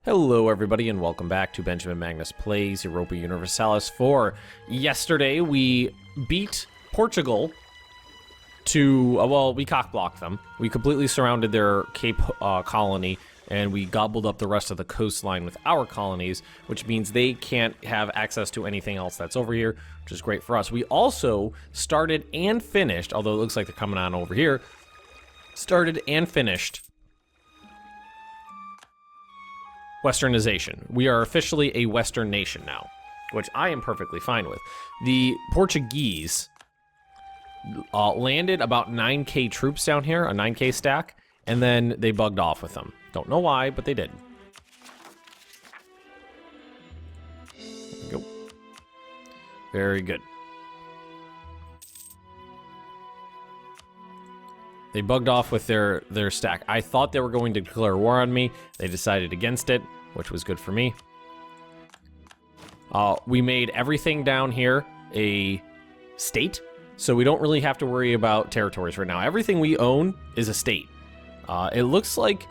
Hello everybody and welcome back to Benjamin Magnus Plays Europa Universalis 4. Yesterday we beat Portugal to, well, we cock-blocked them. We completely surrounded their Cape colony and we gobbled up the rest of the coastline with our colonies, which means they can't have access to anything else that's over here, which is great for us. We also started and finished, although it looks like they're coming on over here, started and finished Westernization. We are officially a Western nation now, which I am perfectly fine with. The Portuguese landed about 9k troops down here, a 9k stack, and then they bugged off with them. Don't know why, but they did. There we go. Very good. They bugged off with their stack. I thought they were going to declare war on me. They decided against it, which was good for me. We made everything down here a state, so we don't really have to worry about territories right now. Everything we own is a state. It looks like,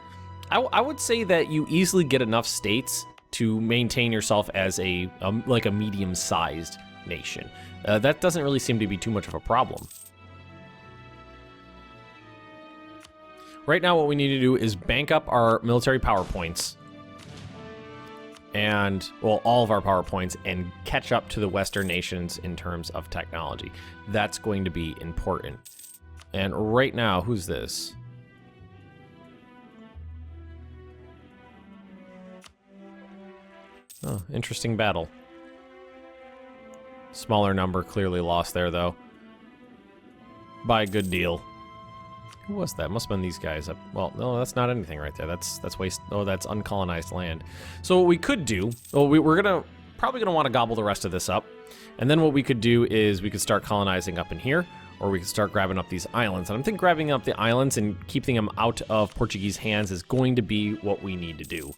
I would say that you easily get enough states to maintain yourself as like a medium-sized nation. That doesn't really seem to be too much of a problem. Right now, what we need to do is bank up our military power points and, well, all of our power points and catch up to the Western nations in terms of technology. That's going to be important. And right now, who's this? Oh, interesting battle. Smaller number, clearly lost there, though. By a good deal. Who was that? Must have been these guys. Well, no, that's not anything right there. That's waste. Oh, that's uncolonized land. So what we could do, well, we're probably gonna want to gobble the rest of this up, and then what we could do is we could start colonizing up in here, or we could start grabbing up these islands. And I'm thinking grabbing up the islands and keeping them out of Portuguese hands is going to be what we need to do.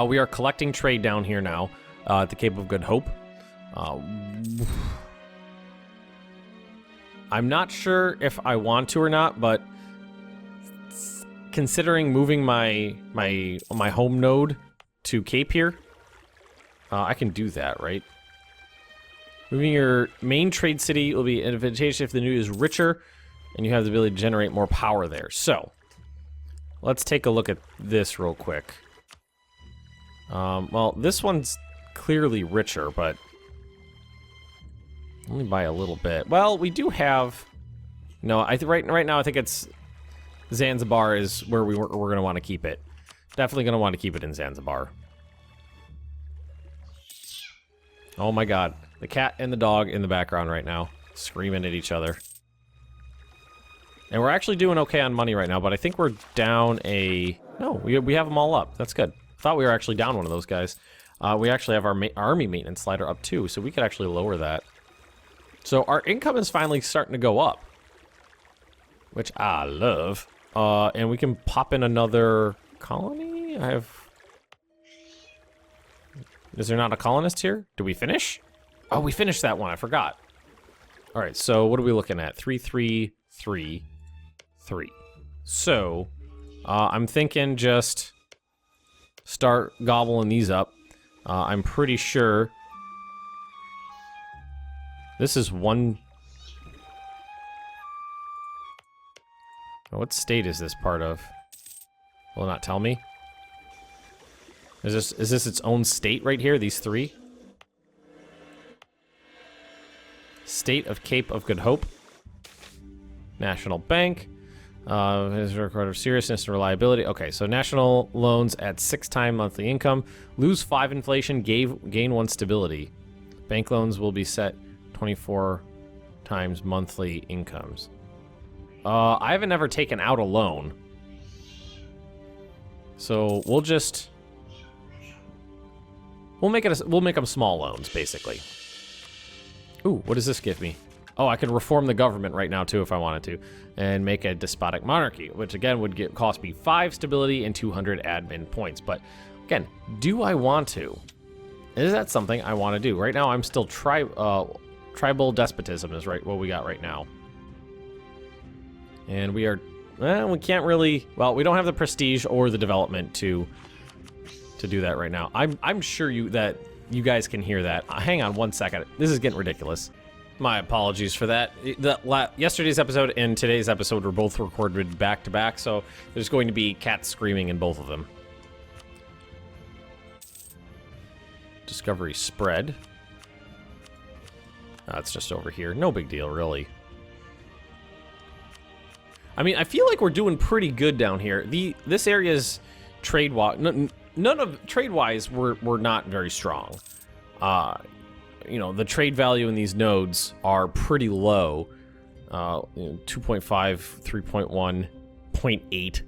We are collecting trade down here now at the Cape of Good Hope. I'm not sure if I want to or not, but considering moving my home node to Cape here, I can do that, right? Moving your main trade city will be advantageous if the node is richer and you have the ability to generate more power there. So, let's take a look at this real quick. Well, this one's clearly richer, but only by a little bit. Well, we do have... No, right now I think it's... Zanzibar is where we're going to want to keep it. Definitely going to want to keep it in Zanzibar. Oh my god. The cat and the dog in the background right now. Screaming at each other. And we're actually doing okay on money right now, but I think we're down a... No, we have them all up. That's good. I thought we were actually down one of those guys. We actually have our army maintenance slider up too, so we could actually lower that. So our income is finally starting to go up, which I love. And we can pop in another colony. Is there not a colonist here? Did we finish? Oh, we finished that one. I forgot. All right. So what are we looking at? 3, 3, 3, 3. So I'm thinking just start gobbling these up. I'm pretty sure. This is one... What state is this part of? Will it not tell me? Is this its own state right here, these three? State of Cape of Good Hope. National Bank. Is a record of seriousness and reliability. Okay, so national loans at 6 times monthly income. Lose 5 inflation, gain 1 stability. Bank loans will be set 24 times monthly incomes. I haven't ever taken out a loan. So we'll make them small loans, basically. Ooh, what does this give me? Oh, I can reform the government right now too if I wanted to, and make a despotic monarchy, which again would cost me 5 stability and 200 admin points. But again, do I want to? Is that something I want to do? Right now I'm still tribal despotism is right what we got right now. And we are, we can't really, well, we don't have the prestige or the development to to do that right now. I'm sure that you guys can hear that. Hang on one second. This is getting ridiculous. My apologies for that. Yesterday's episode and today's episode were both recorded back to back, so there's going to be cats screaming in both of them. Discovery spread. It's just over here. No big deal, really. I mean, I feel like we're doing pretty good down here. This area's trade-wise, none of trade-wise, we're not very strong. You know, the trade value in these nodes are pretty low. 2.5, 3.1, 0.8.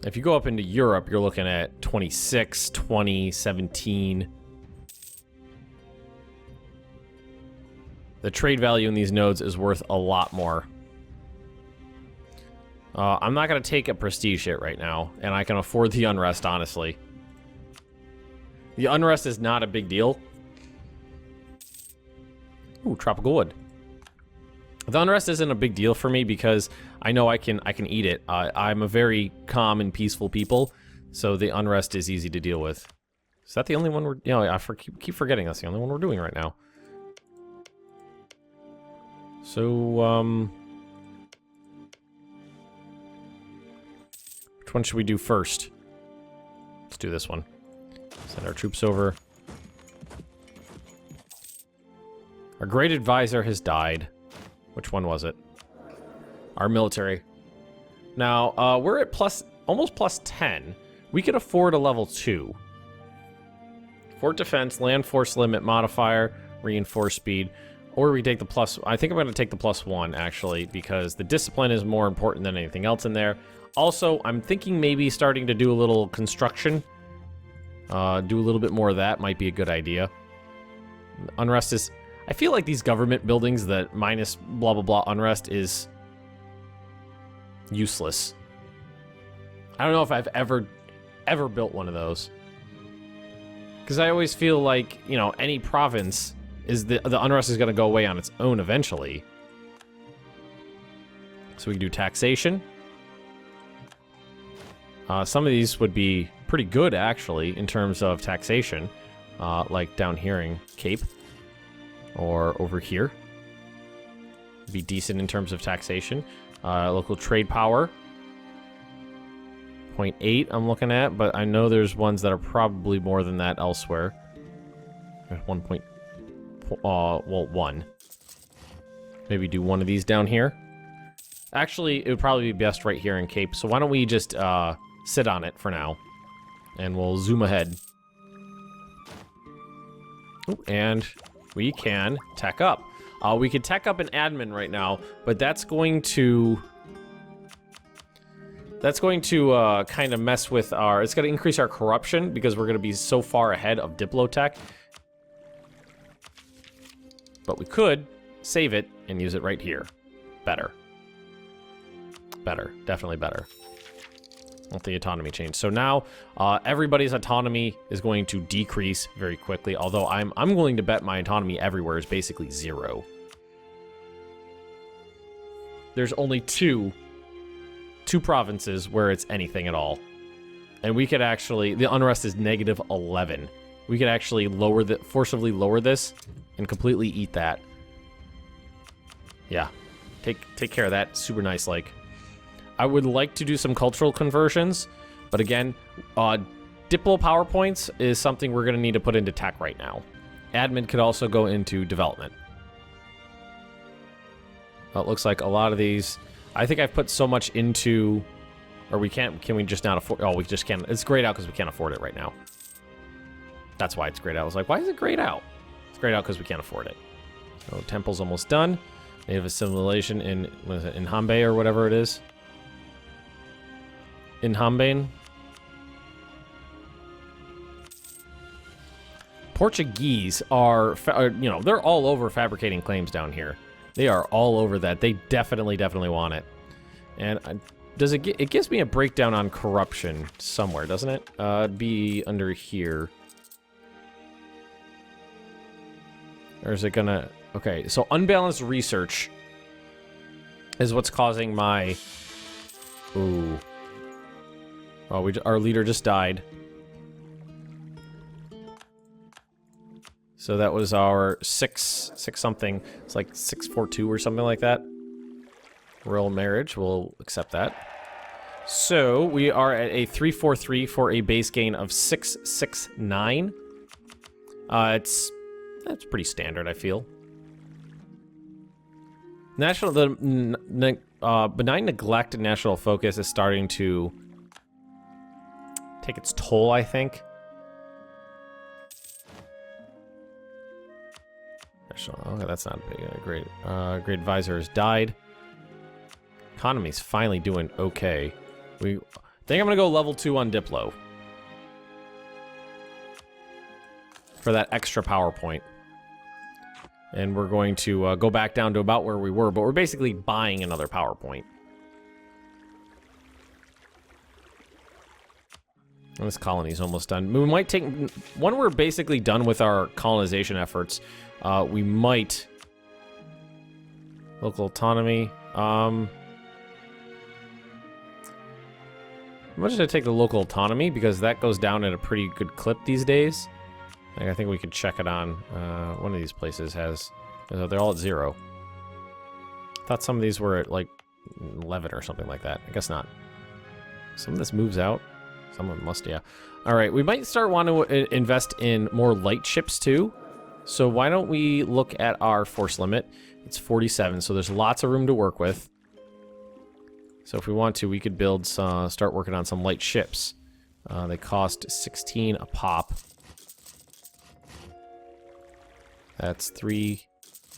If you go up into Europe, you're looking at 26, 20, 17. The trade value in these nodes is worth a lot more. I'm not going to take a prestige hit right now, and I can afford the unrest, honestly. The unrest is not a big deal. Ooh, tropical wood. The unrest isn't a big deal for me because I know I can eat it. I'm a very calm and peaceful people, so the unrest is easy to deal with. Is that the only one we're... You know, I keep forgetting that's the only one we're doing right now. So, which one should we do first? Let's do this one. Send our troops over. Our great advisor has died. Which one was it? Our military. Now, we're at almost plus 10. We could afford a level 2. Fort defense, land force limit modifier, reinforce speed. Or we take the plus... I think I'm going to take the +1, actually, because the discipline is more important than anything else in there. Also, I'm thinking maybe starting to do a little construction. Do a little bit more of that might be a good idea. Unrest is... I feel like these government buildings that minus blah blah blah unrest is useless. I don't know if I've ever built one of those. Because I always feel like, you know, any province is the unrest is going to go away on its own eventually. So we can do taxation. Some of these would be pretty good, actually, in terms of taxation. Like down here in Cape. Or over here. Be decent in terms of taxation. Local trade power. 0.8 I'm looking at, but I know there's ones that are probably more than that elsewhere. 1. Maybe do one of these down here. Actually, it would probably be best right here in Cape, so why don't we just sit on it for now. And we'll zoom ahead. Ooh, and we can tech up. We could tech up an admin right now, but that's going to kind of mess with our... It's going to increase our corruption because we're going to be so far ahead of Diplotech. But we could save it and use it right here. Better. Better. Definitely better. Let the autonomy change. So now, everybody's autonomy is going to decrease very quickly, although I'm willing to bet my autonomy everywhere is basically 0. There's only two provinces where it's anything at all. And we could actually... The unrest is -11. We could actually forcibly lower this and completely eat that. Yeah. Take care of that. Super nice, like... I would like to do some cultural conversions, but again, Diplo PowerPoints is something we're going to need to put into tech right now. Admin could also go into development. Well, it looks like a lot of these... I think I've put so much into... Or we can't... Can we just not afford... Oh, we just can't... It's grayed out because we can't afford it right now. That's why it's grayed out. I was like, why is it grayed out? It's grayed out because we can't afford it. So, temple's almost done. Native assimilation in... What is it? In Hanbei or whatever it is. In Hanbei. Portuguese are, you know, they're all over fabricating claims down here. They are all over that. They definitely want it. And it gives me a breakdown on corruption somewhere, doesn't it? It'd be under here. Or is it gonna... Okay, so unbalanced research is what's causing my... Ooh. Oh, our leader just died. So that was our 6 something. It's like 642 or something like that. Royal marriage, we'll accept that. So we are at a 343 for a base gain of 669. That's pretty standard, I feel. Benign neglect and national focus is starting to take its toll, I think. Okay, that's not great. Great advisor has died. Economy's finally doing okay. I think I'm gonna go level 2 on Diplo for that extra power point. And we're going to go back down to about where we were, but we're basically buying another power point. And this colony's almost done. We might take... When we're basically done with our colonization efforts, we might... Local autonomy. I'm just gonna take the local autonomy, because that goes down at a pretty good clip these days. I think we could check it on one of these places has... they're all at 0. I thought some of these were at, like, 11 or something like that. I guess not. Some of this moves out. Some of them must, yeah. Alright, we might start wanting to invest in more light ships, too. So why don't we look at our force limit. It's 47, so there's lots of room to work with. So if we want to, we could build start working on some light ships. They cost 16 a pop. That's 3,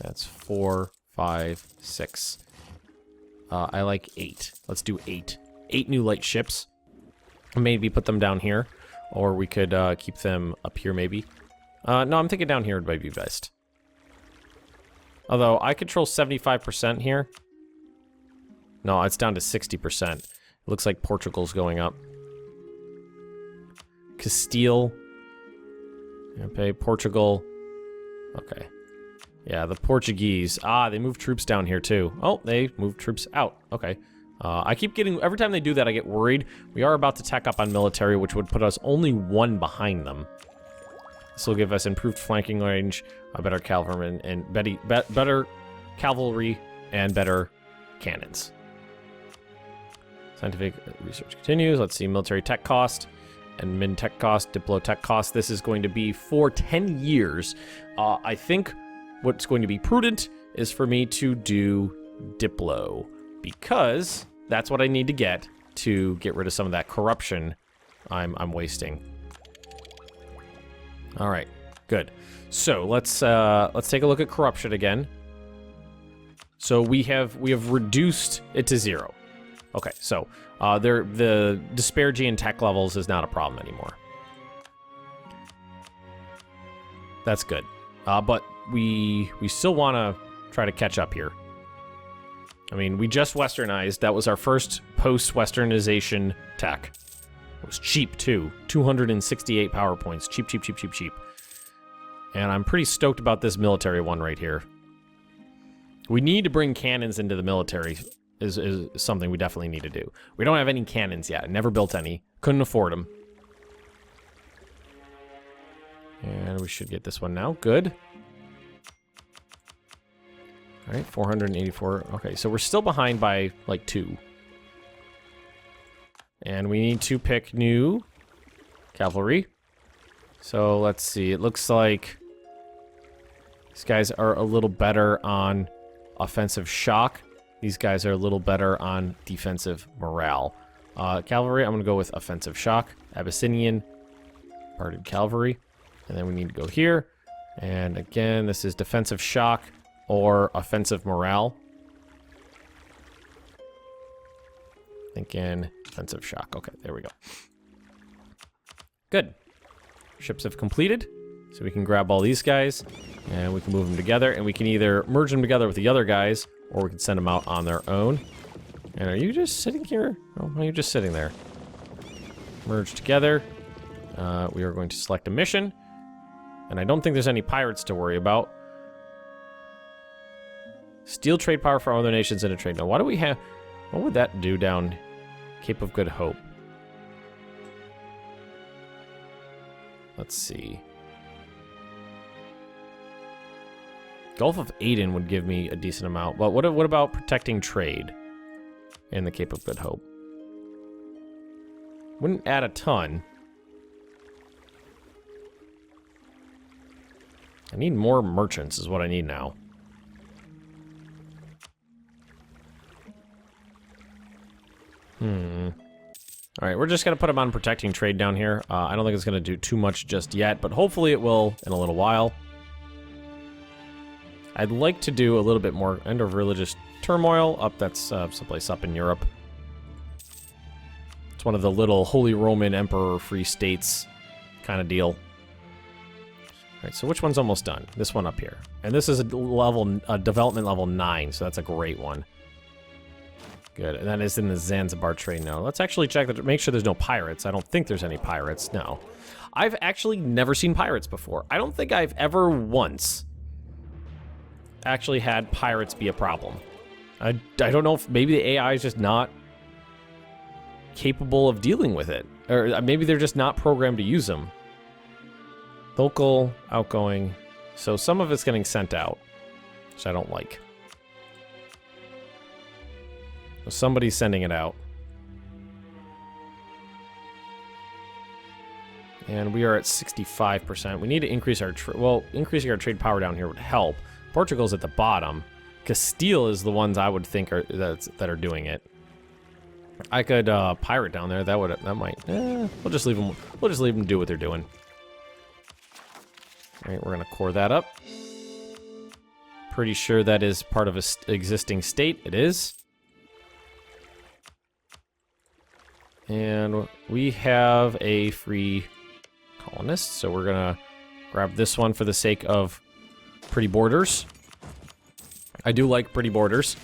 that's 4, 5, 6. I like 8. Let's do 8. 8 new light ships. Maybe put them down here, or we could keep them up here maybe. No, I'm thinking down here might be best. Although, I control 75% here. No, it's down to 60%. It looks like Portugal's going up. Castile. Okay, Portugal. Okay. Yeah, the Portuguese. Ah, they moved troops down here too. Oh, they moved troops out. Okay. I keep getting... Every time they do that, I get worried. We are about to tack up on military, which would put us only 1 behind them. This will give us improved flanking range, a better cavalry, and better cavalry, and better cannons. Scientific research continues. Let's see, military tech cost. And min tech cost, diplo tech cost. This is going to be for 10 years. I think what's going to be prudent is for me to do diplo, because that's what I need to get rid of some of that corruption I'm wasting. All right, good. So let's take a look at corruption again. So we have reduced it to 0. Okay, so the disparity in tech levels is not a problem anymore. That's good. But we still want to try to catch up here. I mean, we just westernized. That was our first post-westernization tech. It was cheap, too. 268 power points. Cheap, cheap, cheap, cheap, cheap. And I'm pretty stoked about this military one right here. We need to bring cannons into the military. Is something we definitely need to do. We don't have any cannons yet. Never built any. Couldn't afford them. And we should get this one now. Good. All right, 484. Okay, so we're still behind by, like, 2. And we need to pick new cavalry. So, let's see. It looks like these guys are a little better on offensive shock. These guys are a little better on defensive morale. Cavalry, I'm going to go with offensive shock. Abyssinian, parted cavalry. And then we need to go here. And again, this is defensive shock or offensive morale. Thinking offensive shock. Okay, there we go. Good. Ships have completed. So we can grab all these guys and we can move them together. And we can either merge them together with the other guys, or we can send them out on their own. And are you just sitting here? Oh, you're just sitting there. Merge together. We are going to select a mission. And I don't think there's any pirates to worry about. Steal trade power from other nations in a trade. Now, why do we have... What would that do down Cape of Good Hope? Let's see. Gulf of Aden would give me a decent amount. But what about protecting trade in the Cape of Good Hope? Wouldn't add a ton. I need more merchants is what I need now. Alright, we're just going to put them on protecting trade down here. I don't think it's going to do too much just yet, but hopefully it will in a little while. I'd like to do a little bit more end of religious turmoil up. That's someplace up in Europe. It's one of the little Holy Roman Emperor free states kind of deal. Alright, so which one's almost done? This one up here. And this is a development level 9, so that's a great one. Good, and that is in the Zanzibar trade now. Let's actually check that, make sure there's no pirates. I don't think there's any pirates, no. I've actually never seen pirates before. I don't think I've ever once actually had pirates be a problem. I don't know if maybe the AI is just not capable of dealing with it. Or maybe they're just not programmed to use them. Local, outgoing. So some of it's getting sent out, which I don't like. So somebody's sending it out. And we are at 65%. We need to increase our increasing our trade power down here would help. Portugal's at the bottom. Castile is the ones I would think are that are doing it. I could pirate down there. That might. We'll just leave them. We'll just leave them do what they're doing. All right, we're gonna core that up. Pretty sure that is part of a existing state. It is. And we have a free colonist, so we're gonna grab this one for the sake of pretty borders. I do like pretty borders.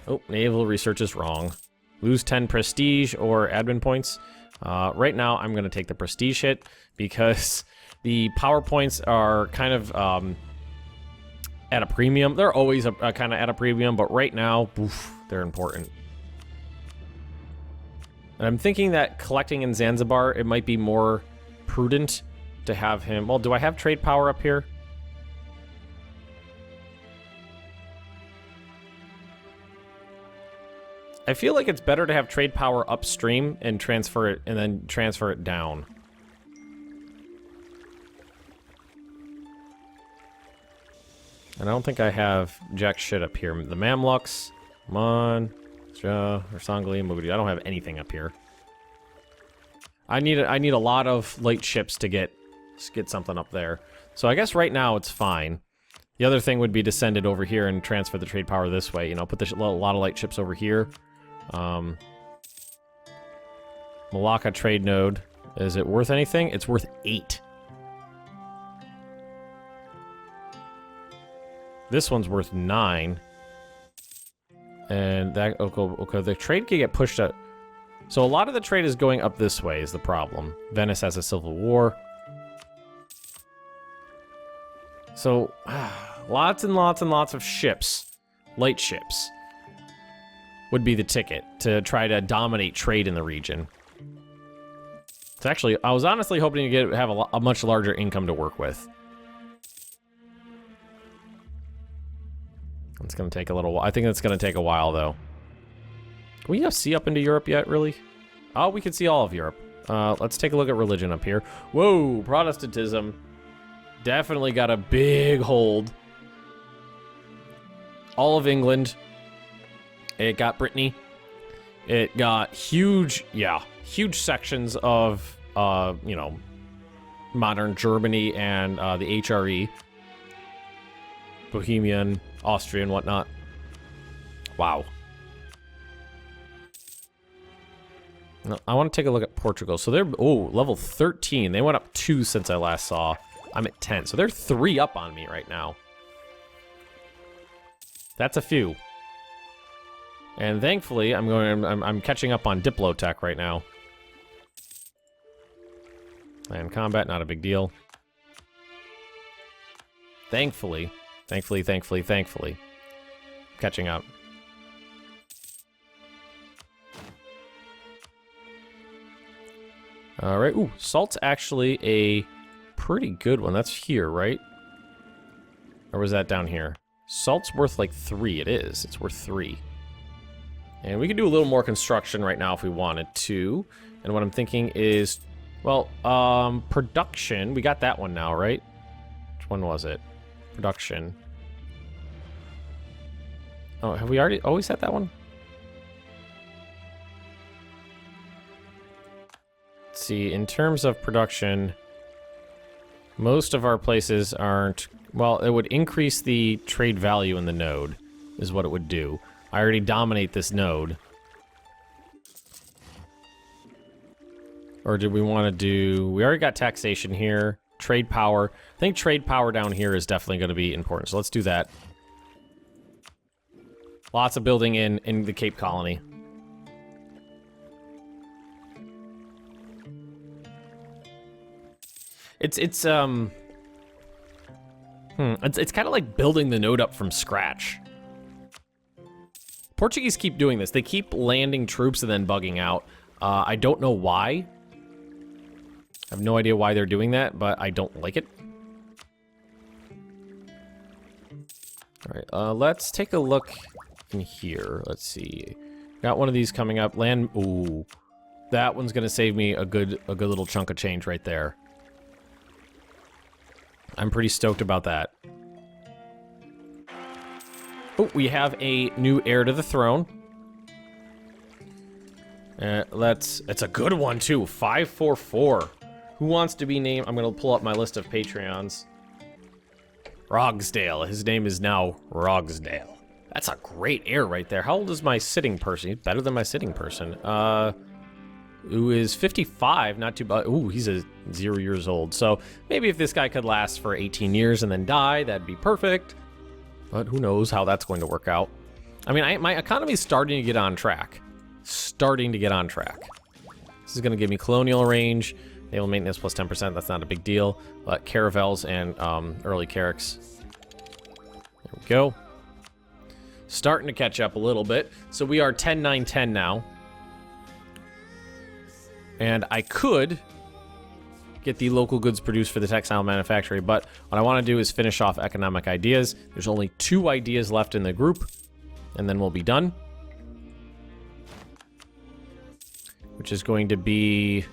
Oh, naval research is wrong. Lose 10 prestige or admin points. Right now, I'm gonna take the prestige hit because the power points are kind of at a premium. They're always kind of at a premium, but right now, oof, they're important. And I'm thinking that collecting in Zanzibar, it might be more prudent to have him. Well, do I have trade power up here? I feel like it's better to have trade power upstream and transfer it, and then transfer it down. And I don't think I have jack shit up here. The Mamluks, come on. Sangli, Mugudi. I don't have anything up here. I need a lot of light ships to get something up there. So I guess right now it's fine. The other thing would be to send it over here and transfer the trade power this way. You know, put a lot of light ships over here. Malacca trade node. Is it worth anything? It's worth 8. This one's worth 9. And that, okay, the trade can get pushed up. So a lot of the trade is going up this way is the problem. Venice has a civil war. So, lots and lots and lots of ships, light ships, would be the ticket to try to dominate trade in the region. It's actually, I was honestly hoping to have a much larger income to work with. It's going to take a little while. I think it's going to take a while, though. Can we see up into Europe yet, really? Oh, we can see all of Europe. Let's take a look at religion up here. Whoa, Protestantism. Definitely got a big hold. All of England. It got Brittany. It got huge sections of, you know, modern Germany and the HRE. Bohemian, Austria, and whatnot. Wow. No, I want to take a look at Portugal. So they're, level 13. They went up 2 since I last saw. I'm at 10. So they're 3 up on me right now. That's a few. And thankfully, I'm catching up on Diplotech right now. Land combat, not a big deal. Thankfully. Catching up. All right. Ooh, salt's actually a pretty good one. That's here, right? Or was that down here? Salt's worth like 3. It is. It's worth 3. And we could do a little more construction right now if we wanted to. And what I'm thinking is, well, production. We got that one now, right? Which one was it? Production. Oh, have we already always had that one? Let's see, in terms of production, most of our places aren't... Well, it would increase the trade value in the node, is what it would do. I already dominate this node. Or did we want to do... We already got taxation here. Trade power. I think trade power down here is definitely going to be important, so let's do that. Lots of building in the Cape Colony. It's kind of like building the node up from scratch. Portuguese keep doing this. They keep landing troops and then bugging out. I don't know why. I have no idea why they're doing that, but I don't like it. All right, let's take a look in here. Let's see. Got one of these coming up. Land. Ooh, that one's gonna save me a good little chunk of change right there. I'm pretty stoked about that. Oh, we have a new heir to the throne. It's a good one too. 544. Who wants to be named? I'm gonna pull up my list of Patreons. Rogsdale. His name is now Rogsdale. That's a great heir right there. How old is my sitting person? He's better than my sitting person. Who is 55, not too bad. Ooh, he's 0 years old. So maybe if this guy could last for 18 years and then die, that'd be perfect. But who knows how that's going to work out. I mean, my economy is starting to get on track. Starting to get on track. This is going to give me colonial range. Naval maintenance plus 10%. That's not a big deal. But caravels and early carracks. There we go. Starting to catch up a little bit. So we are 10, 9, 10 now. And I could get the local goods produced for the textile manufacturing, but what I want to do is finish off economic ideas. There's only 2 ideas left in the group, and then we'll be done. Which is going to be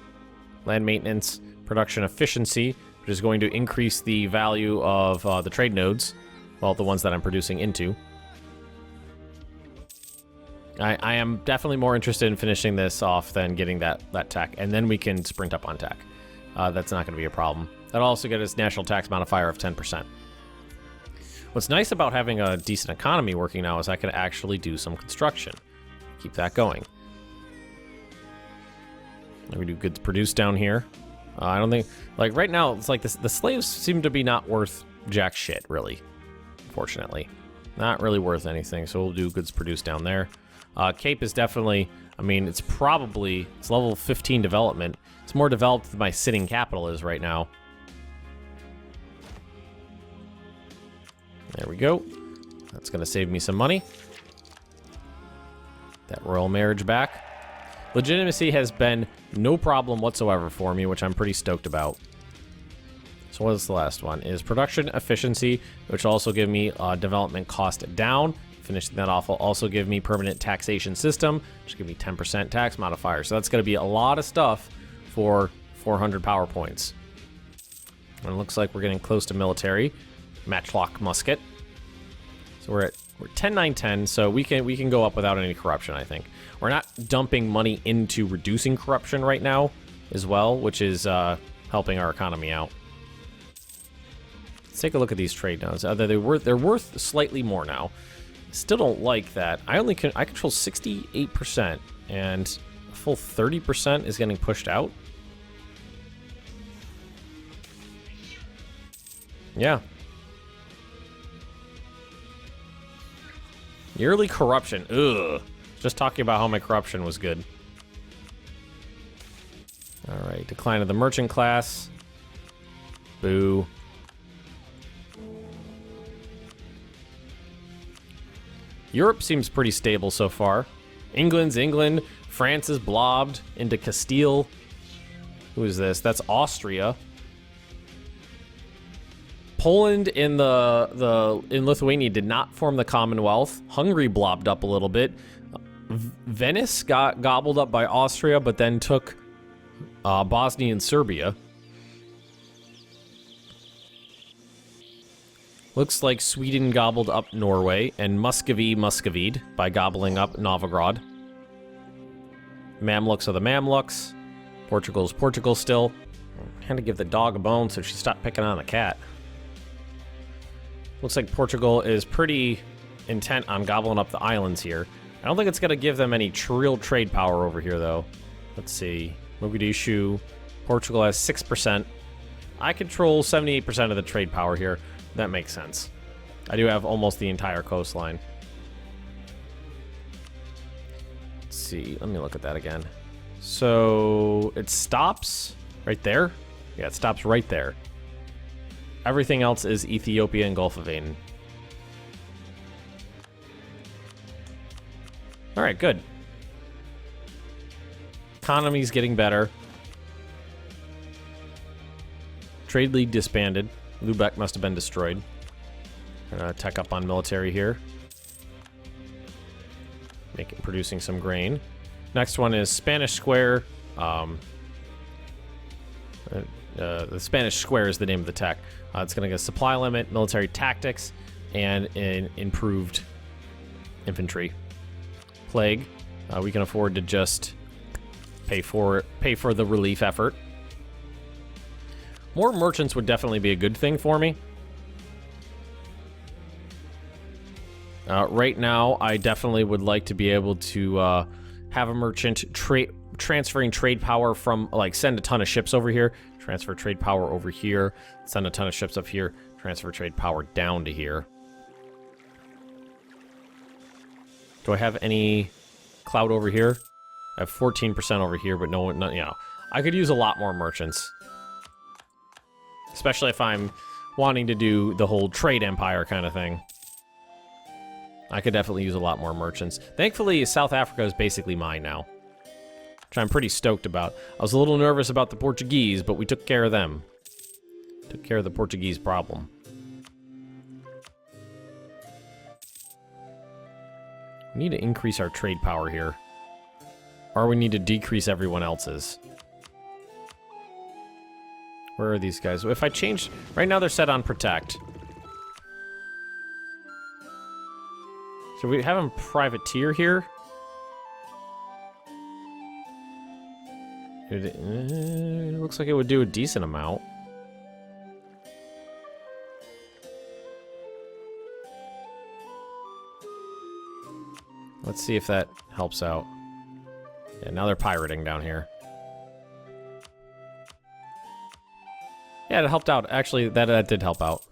land maintenance, production efficiency, which is going to increase the value of the trade nodes, well, the ones that I'm producing into. I am definitely more interested in finishing this off than getting that tech, and then we can sprint up on tech. That's not going to be a problem. That'll also get us national tax modifier of 10%. What's nice about having a decent economy working now is I can actually do some construction. Keep that going. We do goods produced down here. I don't think, like right now, it's like the slaves seem to be not worth jack shit, really. Unfortunately. Not really worth anything, so we'll do goods produced down there. Cape is definitely, I mean, it's level 15 development. It's more developed than my sitting capital is right now. There we go. That's going to save me some money. That royal marriage back. Legitimacy has been no problem whatsoever for me, which I'm pretty stoked about. So what is the last one? Is production efficiency, which will also give me development cost down. Finishing that off will also give me permanent taxation system, which give me 10% tax modifier. So that's going to be a lot of stuff for 400 power points. And it looks like we're getting close to military. Matchlock musket. So we're 10, 9, 10, so we can go up without any corruption, I think. We're not dumping money into reducing corruption right now as well, which is helping our economy out. Let's take a look at these trade nodes. They're worth slightly more now. Still don't like that. I control 68%, and a full 30% is getting pushed out. Yeah. Yearly corruption. Ugh. Just talking about how my corruption was good. All right, decline of the merchant class. Boo. Europe seems pretty stable so far. England's England. France is blobbed into Castile. Who is this? That's Austria. Poland in in Lithuania did not form the Commonwealth. Hungary blobbed up a little bit. Venice got gobbled up by Austria, but then took Bosnia and Serbia. Looks like Sweden gobbled up Norway, and Muscovy Muscovied by gobbling up Novgorod. Mamluks are the Mamluks. Portugal's Portugal still. I had to give the dog a bone so she stopped picking on the cat. Looks like Portugal is pretty intent on gobbling up the islands here. I don't think it's going to give them any real trade power over here, though. Let's see. Mogadishu. Portugal has 6%. I control 78% of the trade power here. That makes sense. I do have almost the entire coastline. Let's see. Let me look at that again. So it stops right there. Yeah, it stops right there. Everything else is Ethiopia and Gulf of Aden. All right, good. Economy's getting better. Trade League disbanded. Lubeck must have been destroyed. Gonna tech up on military here. Producing some grain. Next one is Spanish Square. The Spanish Square is the name of the tech. It's going to get a supply limit, military tactics, and an improved infantry. Plague. We can afford to just pay for the relief effort. More merchants would definitely be a good thing for me. Right now, I definitely would like to be able to have a merchant transferring trade power from, like, send a ton of ships over here, transfer trade power over here, send a ton of ships up here, transfer trade power down to here. Do I have any clout over here? I have 14% over here, but no, you know, I could use a lot more merchants. Especially if I'm wanting to do the whole trade empire kind of thing. I could definitely use a lot more merchants. Thankfully, South Africa is basically mine now, which I'm pretty stoked about. I was a little nervous about the Portuguese, but we took care of them. Took care of the Portuguese problem. We need to increase our trade power here. Or we need to decrease everyone else's. Where are these guys? If I change... Right now they're set on protect. So we have them privateer here. It looks like it would do a decent amount. Let's see if that helps out. Yeah, now they're pirating down here. Yeah, it helped out. Actually, that did help out.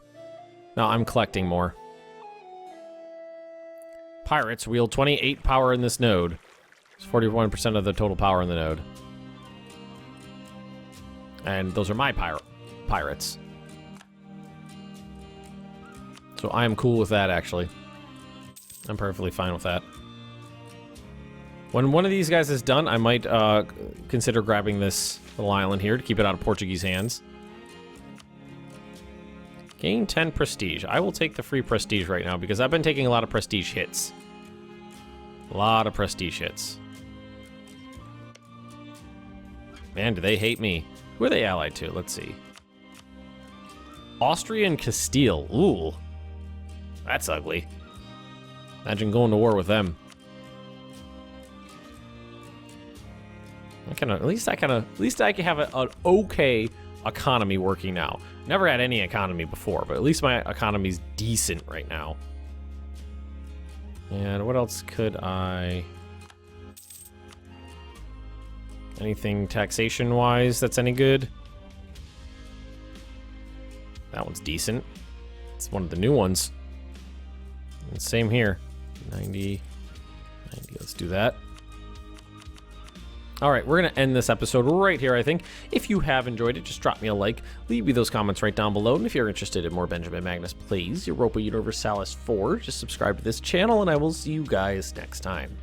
Now I'm collecting more. Pirates wield 28 power in this node. It's 41% of the total power in the node. And those are my pirates. So I am cool with that, actually. I'm perfectly fine with that. When one of these guys is done, I might consider grabbing this little island here to keep it out of Portuguese hands. Gain 10 prestige. I will take the free prestige right now because I've been taking a lot of prestige hits. A lot of prestige hits. Man, do they hate me. Who are they allied to? Let's see. Austria and Castile. Ooh. That's ugly. Imagine going to war with them. At least I can have an okay economy working now. Never had any economy before, but at least my economy's decent right now. And what else could I... Anything taxation-wise that's any good? That one's decent. It's one of the new ones. And same here. 90. Let's do that. All right, we're going to end this episode right here, I think. If you have enjoyed it, just drop me a like. Leave me those comments right down below. And if you're interested in more Benjamin Magnus plays, Europa Universalis 4, just subscribe to this channel, and I will see you guys next time.